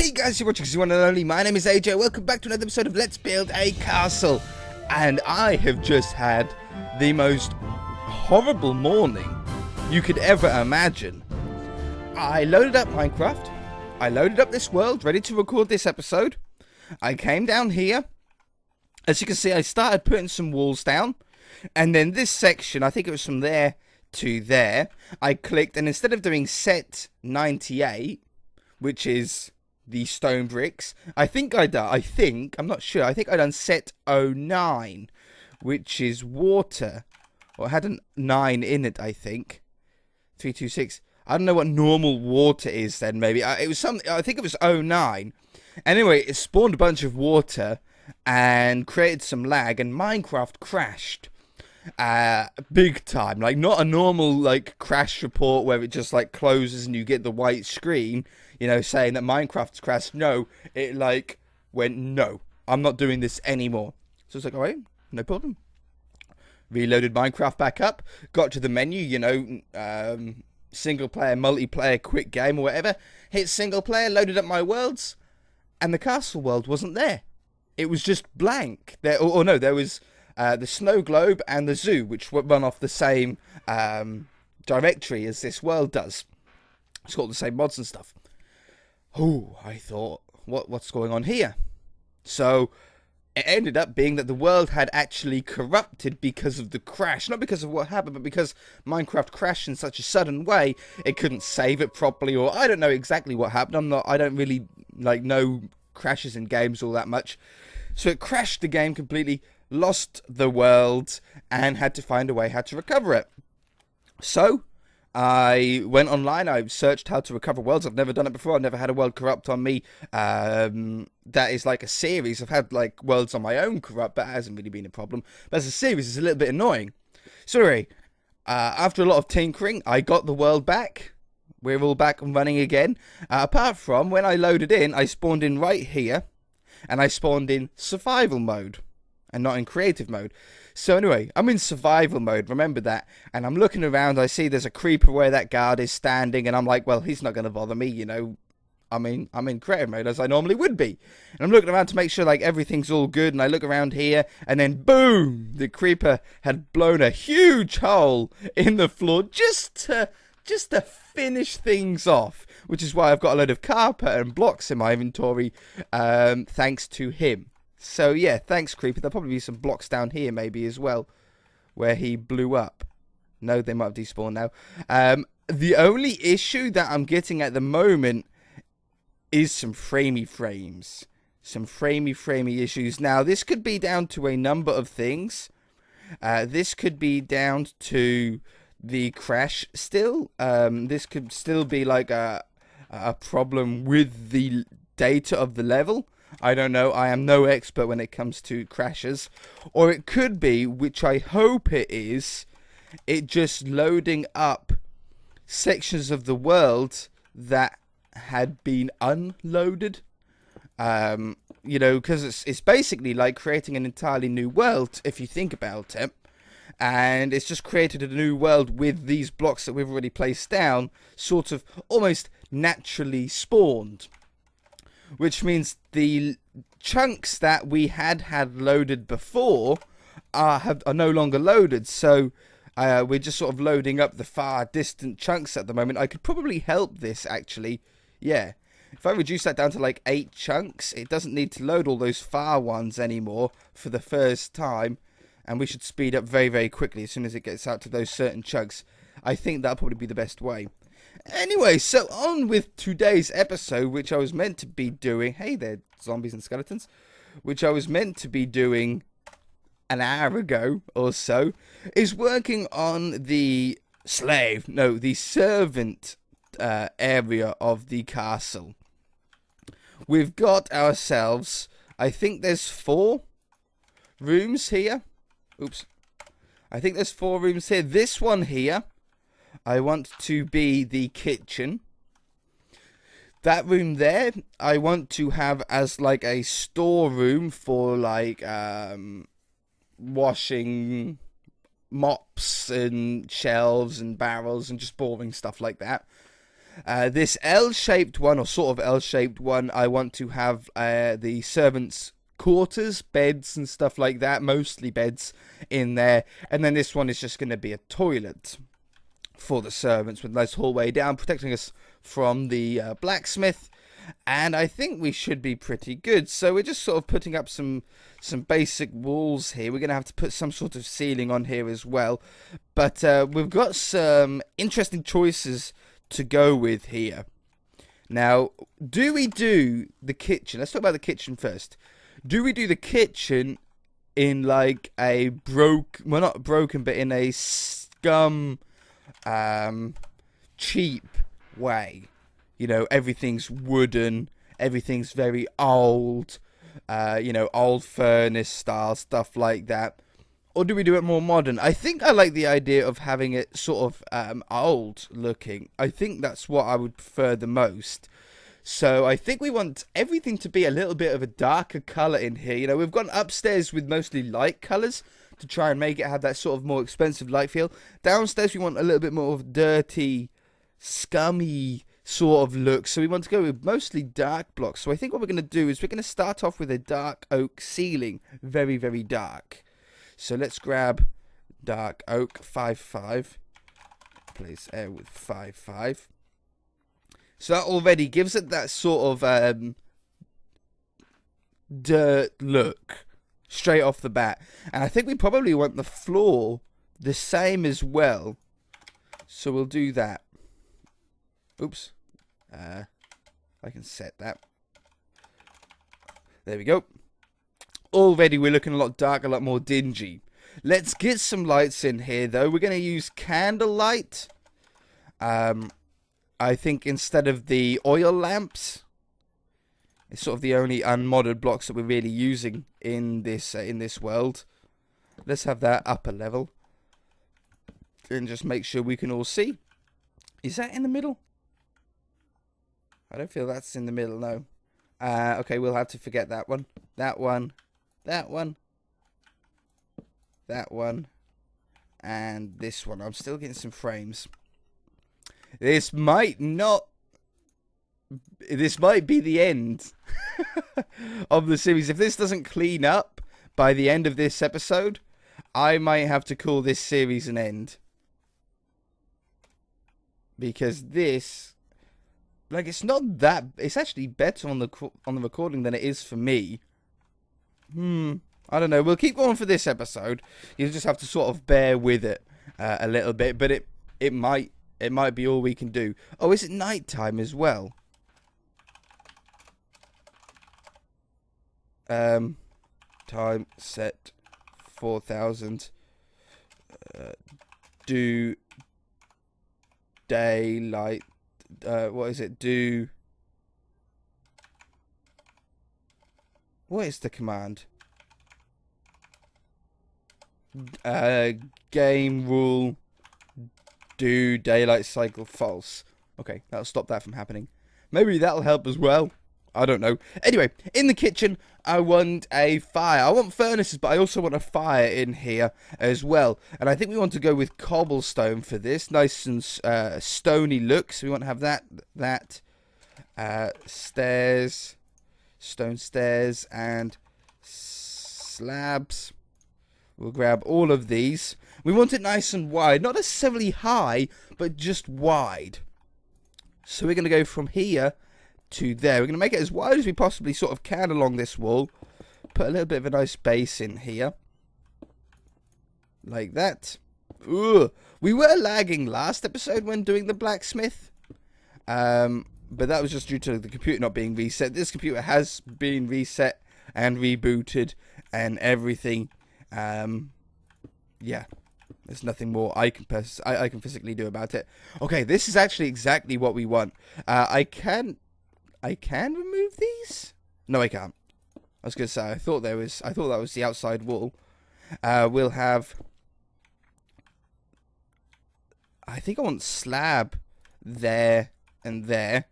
Hey guys, you're watching one and only. My name is AJ. Welcome back to another episode of Let's Build a Castle. And I have just had the most horrible morning you could ever imagine. I loaded up Minecraft. I loaded up this world, ready to record this episode. I came down here. As you can see, I started putting some walls down. And then this section, I think it was from there to there, I clicked, and instead of doing set 98, which is the stone bricks, I'm not sure, I think I done set 09, which is water, or it had a 9 in it, I think. 326. I don't know what normal water is then, maybe. It was something, I think it was 09. Anyway, it spawned a bunch of water and created some lag, and Minecraft crashed. Big time. Like, not a normal, like, crash report where it just, like, closes and you get the white screen, you know, saying that Minecraft's crashed. No, it, like, went, no, I'm not doing this anymore. So it's like, alright, no problem. Reloaded Minecraft back up, got to the menu, you know, single player, multiplayer, quick game, or whatever. Hit single player, loaded up my worlds, and the castle world wasn't there. It was just blank. There was the snow globe and the zoo, which run off the same directory as this world does. It's got all the same mods and stuff. Oh, I thought, what's going on here? So it ended up being that the world had actually corrupted because of the crash. Not because of what happened, but because Minecraft crashed in such a sudden way, it couldn't save it properly, or I don't know exactly what happened. I don't really, like, know crashes in games all that much. So it crashed the game completely, lost the world, and had to find a way how to recover it. So I went online, I searched how to recover worlds. I've never done it before. I've never had a world corrupt on me. That is like a series. I've had, like, worlds on my own corrupt, but it hasn't really been a problem. But as a series, it's a little bit annoying. So anyway, after a lot of tinkering, I got the world back. We're all back and running again. Apart from when I loaded in, I spawned in right here, and I spawned in survival mode and not in creative mode. So anyway, I'm in survival mode, remember that, and I'm looking around. I see there's a creeper where that guard is standing, and I'm like, well, he's not going to bother me, you know. I'm in creative mode, as I normally would be. And I'm looking around to make sure, like, everything's all good, and I look around here, and then boom, the creeper had blown a huge hole in the floor just to finish things off, which is why I've got a load of carpet and blocks in my inventory, thanks to him. So yeah, thanks, creeper. There'll probably be some blocks down here maybe as well, where he blew up. No, they might have despawned now. The only issue that I'm getting at the moment is some framey frames. Some framey issues. Now, this could be down to a number of things. This could be down to the crash still. This could still be like a problem with the data of the level. I don't know. I am no expert when it comes to crashes. Or it could be, which I hope it is, it just loading up sections of the world that had been unloaded. You know, because it's basically like creating an entirely new world, if you think about it. And it's just created a new world with these blocks that we've already placed down, sort of almost naturally spawned. Which means the chunks that we had loaded before are no longer loaded. So we're just sort of loading up the far distant chunks at the moment. I could probably help this, actually. Yeah. If I reduce that down to like 8 chunks, it doesn't need to load all those far ones anymore for the first time. And we should speed up very, very quickly as soon as it gets out to those certain chunks. I think that'll probably be the best way. Anyway, so on with today's episode, which I was meant to be doing... Hey there, zombies and skeletons. Which I was meant to be doing an hour ago or so, is working on the servant area of the castle. We've got ourselves, I think there's 4 rooms here. Oops. I think there's 4 rooms here. This one here, I want to be the kitchen. That room there, I want to have as like a storeroom for like washing mops and shelves and barrels and just boring stuff like that. This L-shaped one, or sort of L-shaped one, I want to have the servants' quarters, beds and stuff like that, mostly beds in there. And then this one is just going to be a toilet for the servants with a nice hallway down, protecting us from the blacksmith. And I think we should be pretty good. So we're just sort of putting up some basic walls here. We're going to have to put some sort of ceiling on here as well. But we've got some interesting choices to go with here. Now, do we do the kitchen? Let's talk about the kitchen first. Do we do the kitchen in like a well, not broken, but in a scum, cheap way? You know, everything's wooden, everything's very old, you know, old furnace style, stuff like that. Or do we do it more modern? I think I like the idea of having it sort of old looking. I think that's what I would prefer the most. So I think we want everything to be a little bit of a darker colour in here. You know, we've gone upstairs with mostly light colours to try and make it have that sort of more expensive light feel. Downstairs we want a little bit more of dirty, scummy sort of look. So we want to go with mostly dark blocks. So I think what we're going to do is we're going to start off with a dark oak ceiling. Very, very dark. So let's grab dark oak 5.5. Place air with 5.5. So that already gives it that sort of dirt look straight off the bat. And I think we probably want the floor the same as well. So we'll do that. Oops. I can set that. There we go. Already we're looking a lot darker, a lot more dingy. Let's get some lights in here though. We're going to use candlelight. I think instead of the oil lamps. It's sort of the only unmodded blocks that we're really using in this world. Let's have that upper level. And just make sure we can all see. Is that in the middle? I don't feel that's in the middle, no. Okay, we'll have to forget that one. That one. That one. That one. And this one. I'm still getting some frames. This might not... This might be the end of the series. If this doesn't clean up by the end of this episode, I might have to call this series an end. Because this... Like, it's not that... It's actually better on the recording than it is for me. I don't know. We'll keep going for this episode. You'll just have to sort of bear with it a little bit. But it might be all we can do. Oh, is it nighttime as well? Time set 4000. Do daylight. What is it? Do. What is the command? Game rule. Do daylight cycle false. Okay, that'll stop that from happening. Maybe that'll help as well. I don't know. Anyway, in the kitchen, I want a fire. I want furnaces, but I also want a fire in here as well. And I think we want to go with cobblestone for this. Nice and stony look. So we want to have that. Stairs. Stone stairs and slabs. We'll grab all of these. We want it nice and wide. Not necessarily high, but just wide. So we're going to go from here to there. We're going to make it as wide as we possibly sort of can along this wall. Put a little bit of a nice base in here. Like that. Ugh. We were lagging last episode when doing the blacksmith. But that was just due to the computer not being reset. This computer has been reset and rebooted and everything. Yeah. There's nothing more I can physically do about it. Okay, this is actually exactly what we want. I can remove these? No, I can't. I was gonna say I thought that was the outside wall. We'll have. I think I want slab there and there,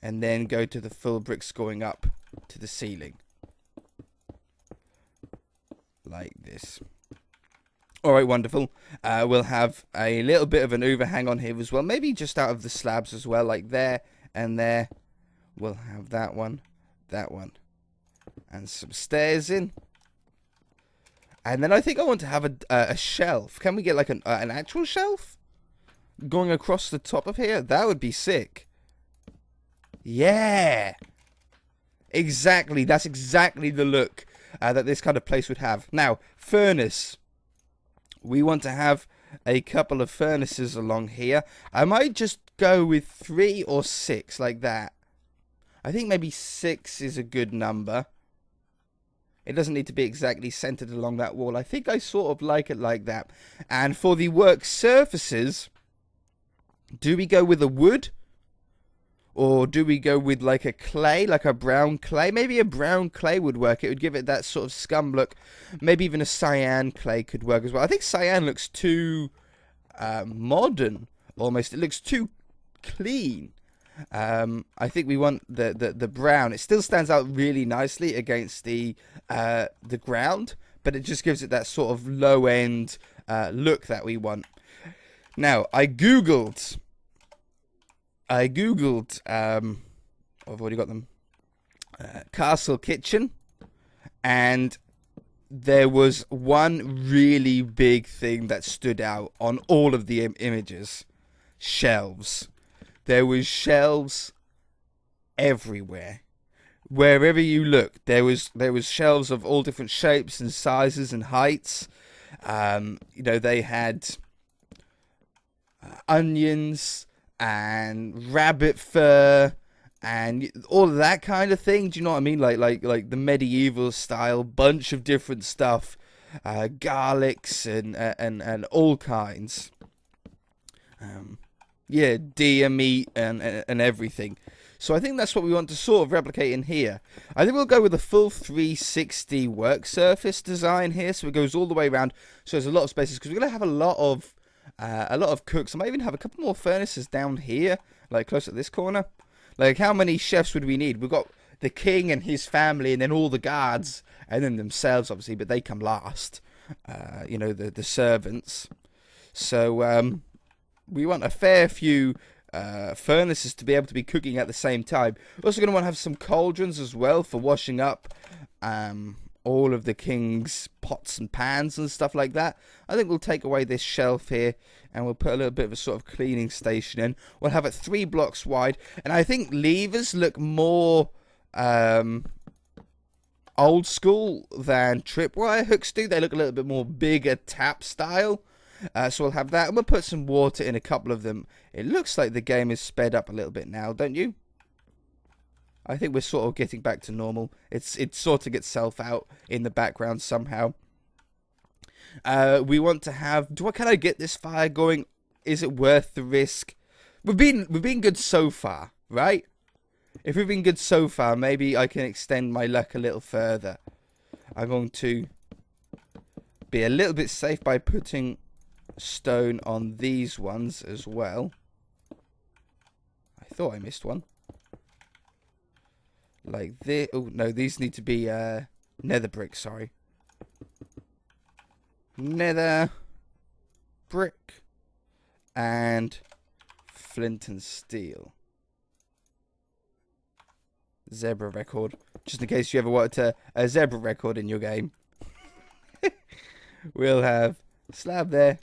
and then go to the full bricks going up to the ceiling, like this. Alright, wonderful. We'll have a little bit of an overhang on here as well. Maybe just out of the slabs as well, like there and there. We'll have that one, and some stairs in. And then I think I want to have a shelf. Can we get like an actual shelf going across the top of here? That would be sick. Yeah. Exactly. That's exactly the look that this kind of place would have. Now, furnace. We want to have a couple of furnaces along here. I might just go with 3 or 6 like that. I think maybe 6 is a good number. It doesn't need to be exactly centered along that wall. I think I sort of like it like that. And for the work surfaces, do we go with a wood? Or do we go with like a clay, like a brown clay? Maybe a brown clay would work. It would give it that sort of scum look. Maybe even a cyan clay could work as well. I think cyan looks too modern, almost. It looks too clean. I think we want the brown. It still stands out really nicely against the ground, but it just gives it that sort of low end look that we want. Now, I googled. I've already got them. Castle kitchen, and there was one really big thing that stood out on all of the images: shelves. There was shelves everywhere. Wherever you look, there was shelves of all different shapes and sizes and heights. You know, they had onions and rabbit fur and all of that kind of thing. Do you know what I mean? Like the medieval style bunch of different stuff, garlics and all kinds. Yeah, deer meat and everything. So I think that's what we want to sort of replicate in here. I think we'll go with a full 360 work surface design here, so it goes all the way around. So there's a lot of spaces because we're gonna have a lot of cooks. I might even have a couple more furnaces down here, like close at this corner. Like, how many chefs would we need? We've got the king and his family, and then all the guards, and then themselves, obviously, but they come last. You know, the servants. So we want a fair few furnaces to be able to be cooking at the same time. We're also going to want to have some cauldrons as well for washing up all of the king's pots and pans and stuff like that. I think we'll take away this shelf here and we'll put a little bit of a sort of cleaning station in. We'll have it 3 blocks wide, and I think levers look more old school than tripwire hooks do. They look a little bit more bigger tap style. So we'll have that, and we'll put some water in a couple of them. It looks like the game is sped up a little bit now, don't you? I think we're sort of getting back to normal. It's sorting itself out in the background somehow. We want to have. Can I get this fire going? Is it worth the risk? We've been good so far, right? If we've been good so far, maybe I can extend my luck a little further. I'm going to be a little bit safe by putting stone on these ones as well. I thought I missed one. Like this. Oh no, these need to be nether brick. Sorry, nether brick and flint and steel. Zebra record, just in case you ever wanted a zebra record in your game. We'll have a slab there.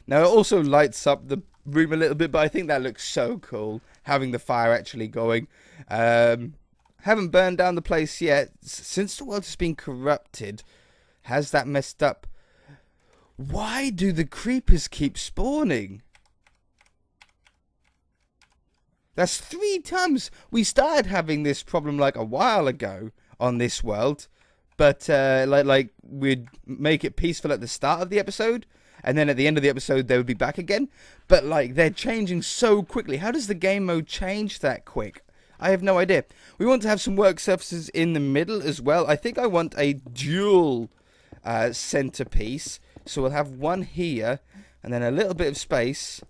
Now it also lights up the room a little bit, but I think that looks so cool, having the fire actually going. Haven't burned down the place yet. Since the world has been corrupted, has that messed up? Why do the creepers keep spawning? That's 3 times. We started having this problem like a while ago on this world, but like we'd make it peaceful at the start of the episode, and then at the end of the episode they would be back again. But like, they're changing so quickly. How does the game mode change that quick? I have no idea. We want to have some work surfaces in the middle as well. I think I want a dual centerpiece. So we'll have one here, and then a little bit of space,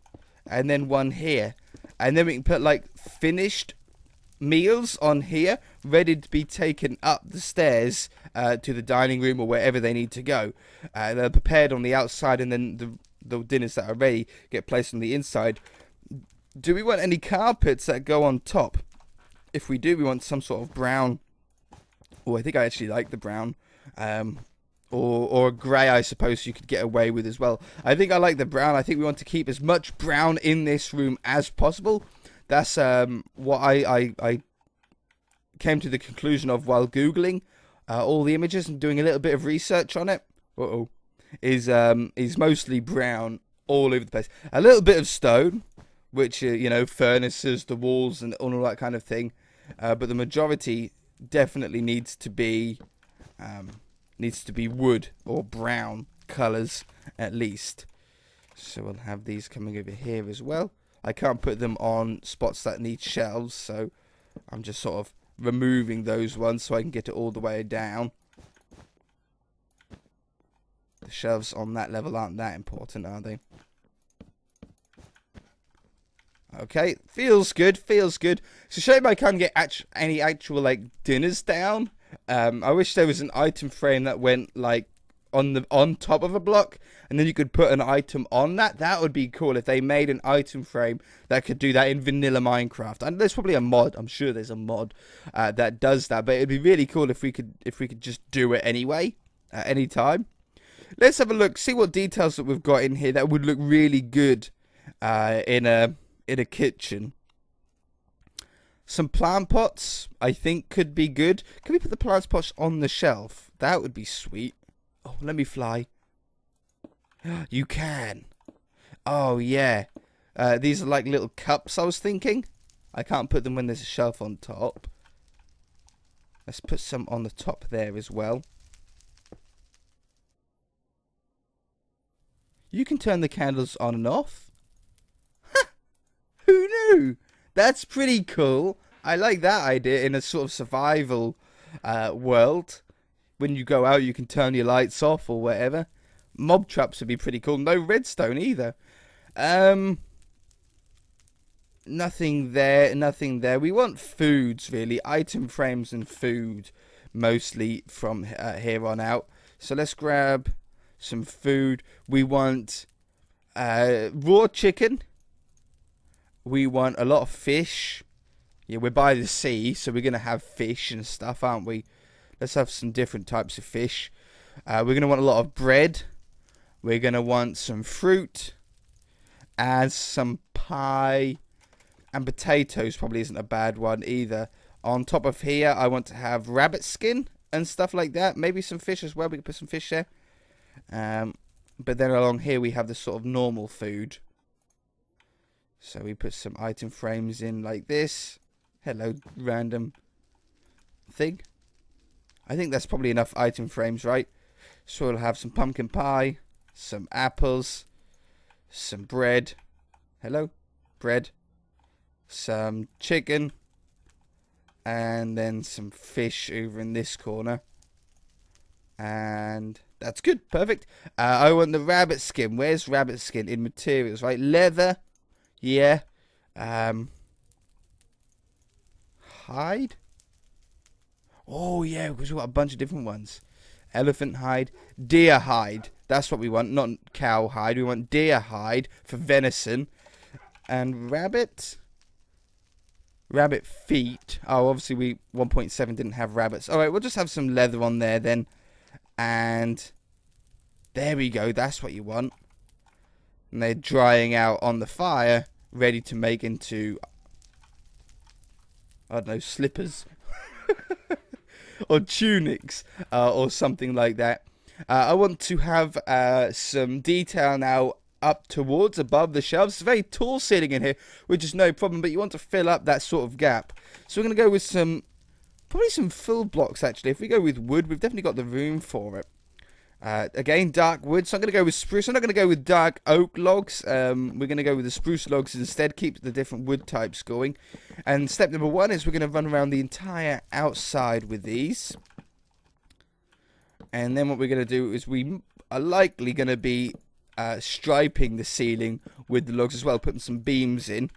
and then one here. And then we can put like finished meals on here, ready to be taken up the stairs to the dining room or wherever they need to go. They're prepared on the outside, and then the dinners that are ready get placed on the inside. Do we want any carpets that go on top? If we do, we want some sort of brown. Oh, I think I actually like the brown. Or grey, I suppose you could get away with as well. I think I like the brown. I think we want to keep as much brown in this room as possible. That's what I came to the conclusion of while Googling all the images and doing a little bit of research on it. Is mostly brown all over the place. A little bit of stone, which furnaces, the walls, and all that kind of thing. But the majority definitely needs to be wood or brown colours at least. So we'll have these coming over here as well. I can't put them on spots that need shelves, so I'm just sort of removing those ones so I can get it all the way down. The shelves on that level aren't that important, are they? Okay, feels good, feels good. It's a shame I can't get any actual like dinners down. I wish there was an item frame that went like on top of a block, and then you could put an item on that. That would be cool if they made an item frame that could do that in vanilla Minecraft. And there's probably a mod. I'm sure there's a mod that does that. But it'd be really cool if we could just do it anyway at any time. Let's have a look. See what details that we've got in here that would look really good in a kitchen. Some plant pots, I think, could be good. Can we put the plant pots on the shelf? That would be sweet. Oh, let me fly. You can. Oh, yeah. These are like little cups, I was thinking. I can't put them when there's a shelf on top. Let's put some on the top there as well. You can turn the candles on and off. Who knew? That's pretty cool. I like that idea in a sort of survival world. When you go out, you can turn your lights off or whatever. Mob traps would be pretty cool. No redstone either. Nothing there, nothing there. We want foods, really. Item frames and food, mostly from here on out. So let's grab some food. We want raw chicken. We want a lot of fish. Yeah, we're by the sea, so we're going to have fish and stuff, aren't we? Let's have some different types of fish. We're going to want a lot of bread. We're going to want some fruit. And some pie. And potatoes probably isn't a bad one either. On top of here, I want to have rabbit skin and stuff like that. Maybe some fish as well. We can put some fish there. But then along here, we have the sort of normal food. So we put some item frames in like this. Hello, random thing. I think that's probably enough item frames, right? So we'll have some pumpkin pie, some apples, some bread. Hello, bread. Some chicken. And then some fish over in this corner. And that's good, perfect. I want the rabbit skin. Where's rabbit skin? In materials, right? Leather. Yeah. Hide? Oh, yeah, because we've got a bunch of different ones. Elephant hide. Deer hide. That's what we want, not cow hide. We want deer hide for venison. And rabbit? Rabbit feet. Oh, obviously we 1.7 didn't have rabbits. Alright, we'll just have some leather on there then. And there we go. That's what you want. And they're drying out on the fire, ready to make into, I don't know, slippers. Or tunics, or something like that. I want to have some detail now up towards, above the shelves. It's a very tall ceiling in here, which is no problem, but you want to fill up that sort of gap. So we're going to go with probably some full blocks, actually. If we go with wood, we've definitely got the room for it. Again, dark wood. So I'm going to go with spruce. I'm not going to go with dark oak logs. We're going to go with the spruce logs instead. Keep the different wood types going. And step number one is we're going to run around the entire outside with these. And then what we're going to do is we are likely going to be striping the ceiling with the logs as well. Putting some beams in.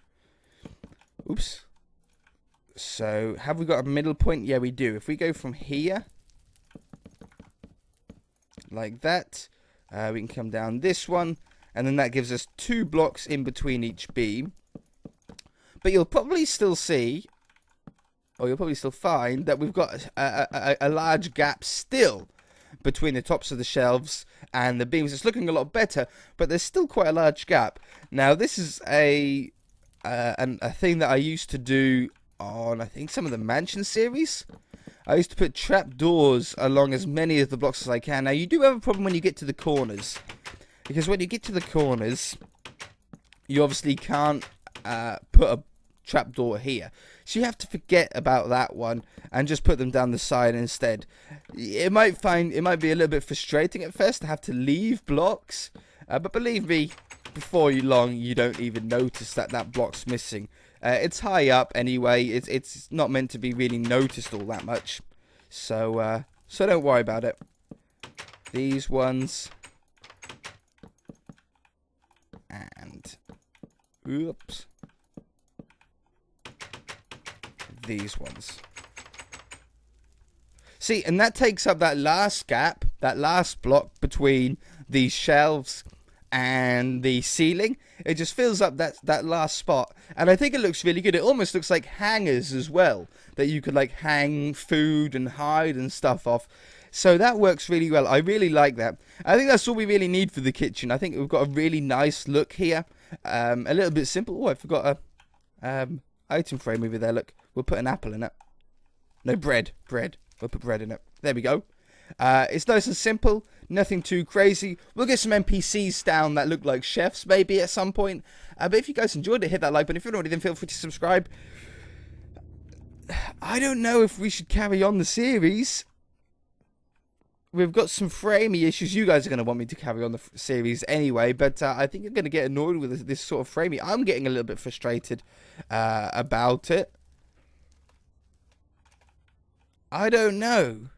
Oops. So, have we got a middle point? Yeah, we do. If we go from here, like that, we can come down this one, and then that gives us 2 blocks in between each beam. But you'll probably still see, or you'll probably still find, that we've got a large gap still between the tops of the shelves and the beams. It's looking a lot better, but there's still quite a large gap. Now, this is a thing that I used to do on, I think, some of the mansion series. I used to put trapdoors along as many of the blocks as I can. Now, you do have a problem when you get to the corners, because when you get to the corners, you obviously can't put a trapdoor here. So you have to forget about that one and just put them down the side instead. It might be a little bit frustrating at first to have to leave blocks, but believe me, before long you don't even notice that block's missing. It's high up anyway. It's not meant to be really noticed all that much. So don't worry about it. These ones. And oops. These ones. See, and that takes up that last gap, that last block between these shelves and the ceiling. It just fills up that last spot, and I think it looks really good. It almost looks like hangers as well, that you could like hang food and hide and stuff off. So that works really well. I really like that. I think that's all we really need for the kitchen. I think we've got a really nice look here. A little bit simple. Oh, I forgot a item frame over there. Look, we'll put an apple in it. No, bread. We'll put bread in it. There we go. It's nice and simple. Nothing too crazy. We'll get some NPCs down that look like chefs maybe at some point. But if you guys enjoyed it, hit that like button. If you're not already, then feel free to subscribe. I don't know if we should carry on the series. We've got some framey issues. You guys are going to want me to carry on the series anyway, but I think you're going to get annoyed with this sort of framey. I'm getting a little bit frustrated about it. I don't know.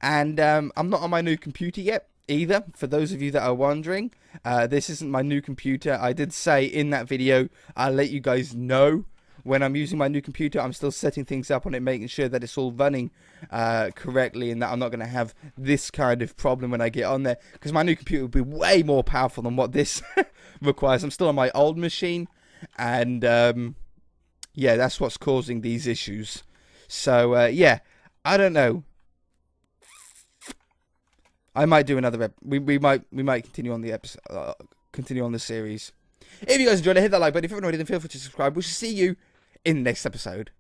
And I'm not on my new computer yet either, for those of you that are wondering. This isn't my new computer. I did say in that video, I'll let you guys know when I'm using my new computer. I'm still setting things up on it, making sure that it's all running correctly, and that I'm not going to have this kind of problem when I get on there, because my new computer will be way more powerful than what this requires. I'm still on my old machine, and yeah, that's what's causing these issues. So yeah, I don't know. I might do another we might continue on the episode, continue on the series. If you guys enjoyed it, hit that like button. If you haven't already, then feel free to subscribe. We shall see you in the next episode.